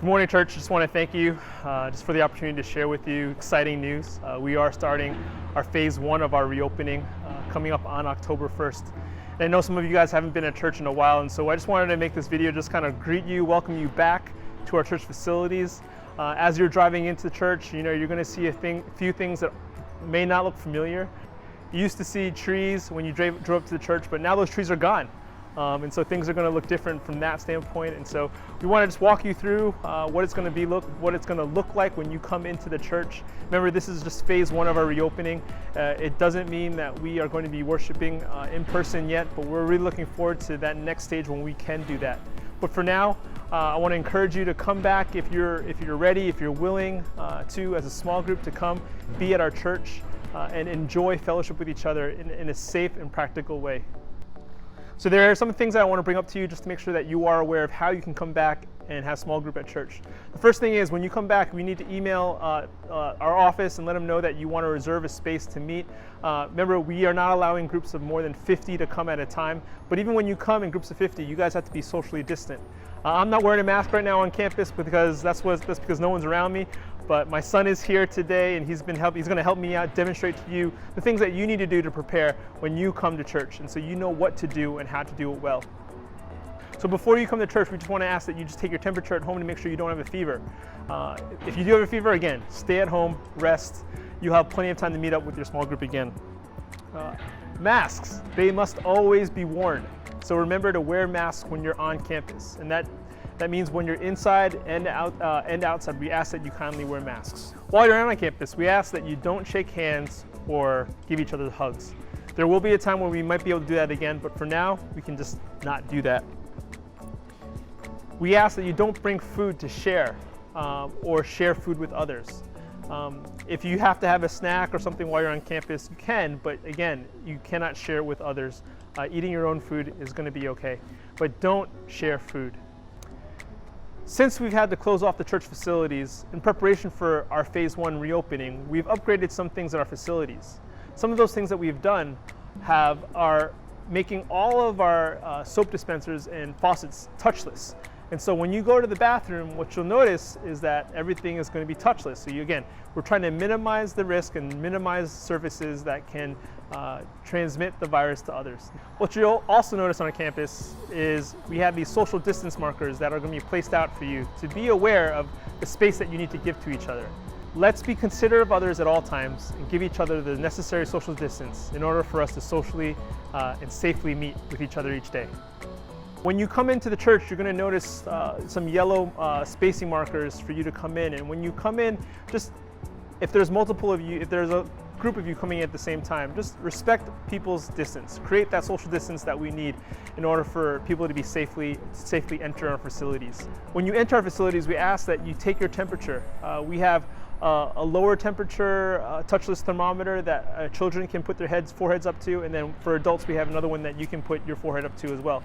Good morning, church. Just want to thank you just for the opportunity to share with you exciting news. We are starting our phase one of our reopening coming up on October 1st. And I know some of you guys haven't been at church in a while, and so I just wanted to make this video just kind of greet you, welcome you back to our church facilities. As you're driving into the church, you're going to see a few things that may not look familiar. You used to see trees when you drove up to the church, but now those trees are gone. And so things are going to look different from that standpoint. And so we want to just walk you through what it's going to look like when you come into the church. Remember, this is just phase one of our reopening. It doesn't mean that we are going to be worshiping in person yet, but we're really looking forward to that next stage when we can do that. But for now, I want to encourage you to come back if you're ready, if you're willing to, as a small group, to come be at our church and enjoy fellowship with each other in a safe and practical way. So there are some things that I want to bring up to you just to make sure that you are aware of how you can come back and have small group at church. The first thing is, when you come back, we need to email our office and let them know that you want to reserve a space to meet. Remember, we are not allowing groups of more than 50 to come at a time, but even when you come in groups of 50, you guys have to be socially distant. I'm not wearing a mask right now on campus because that's because no one's around me. But my son is here today, and he's going to help me out, demonstrate to you the things that you need to do to prepare when you come to church, and so you know what to do and how to do it well. So before you come to church, we just want to ask that you just take your temperature at home to make sure you don't have a fever. If you do have a fever, again, stay at home, rest. You'll have plenty of time to meet up with your small group again. Masks, they must always be worn. So remember to wear masks when you're on campus, and that means when you're inside and outside, we ask that you kindly wear masks. While you're on campus, we ask that you don't shake hands or give each other hugs. There will be a time where we might be able to do that again, but for now, we can just not do that. We ask that you don't bring food to share or share food with others. If you have to have a snack or something while you're on campus, you can, but again, you cannot share it with others. Eating your own food is going to be okay, but don't share food. Since we've had to close off the church facilities, in preparation for our phase one reopening, we've upgraded some things at our facilities. Some of those things that we've done are making all of our soap dispensers and faucets touchless. And so when you go to the bathroom, what you'll notice is that everything is going to be touchless. So we're trying to minimize the risk and minimize surfaces that can transmit the virus to others. What you'll also notice on our campus is we have these social distance markers that are going to be placed out for you to be aware of the space that you need to give to each other. Let's be considerate of others at all times and give each other the necessary social distance in order for us to socially and safely meet with each other each day. When you come into the church, you're going to notice some yellow spacing markers for you to come in. And when you come in, just if there's multiple of you, if there's a group of you coming in at the same time, just respect people's distance. Create that social distance that we need in order for people to be safely enter our facilities. When you enter our facilities, we ask that you take your temperature. We have a lower temperature touchless thermometer that children can put their foreheads up to, and then for adults, we have another one that you can put your forehead up to as well.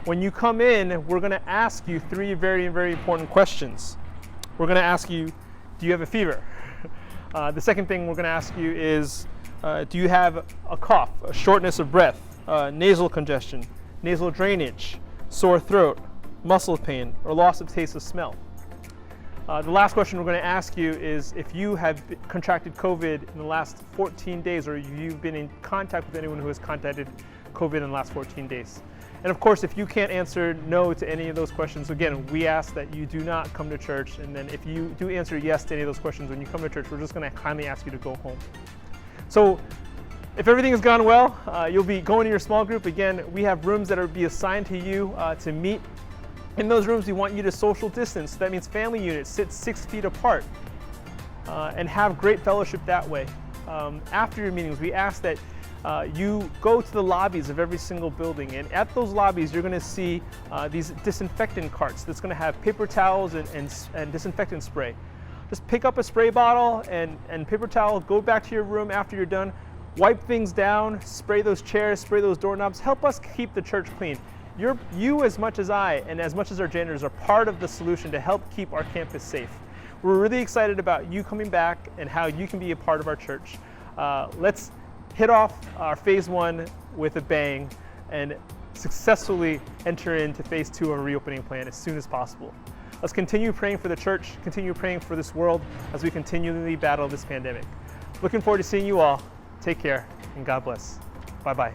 When you come in, we're going to ask you three very, very important questions. We're going to ask you, do you have a fever? The second thing we're going to ask you is, do you have a cough, a shortness of breath, nasal congestion, nasal drainage, sore throat, muscle pain, or loss of taste of smell? The last question we're going to ask you is if you have contracted COVID in the last 14 days, or you've been in contact with anyone who has contacted COVID in the last 14 days. And of course, if you can't answer no to any of those questions, again, we ask that you do not come to church. And then if you do answer yes to any of those questions when you come to church, we're just going to kindly ask you to go home. So if everything has gone well, you'll be going to your small group. Again, we have rooms that will be assigned to you to meet. In those rooms, we want you to social distance. So that means family units sit 6 feet apart and have great fellowship that way. After your meetings, we ask that you go to the lobbies of every single building, and at those lobbies you're going to see these disinfectant carts that's going to have paper towels and disinfectant spray. Just pick up a spray bottle and paper towel, go back to your room after you're done, wipe things down, spray those chairs, spray those doorknobs, help us keep the church clean. You as much as I and as much as our janitors are part of the solution to help keep our campus safe. We're really excited about you coming back and how you can be a part of our church. Let's hit off our phase one with a bang and successfully enter into phase two of our reopening plan as soon as possible. Let's continue praying for the church, continue praying for this world as we continually battle this pandemic. Looking forward to seeing you all. Take care and God bless. Bye-bye.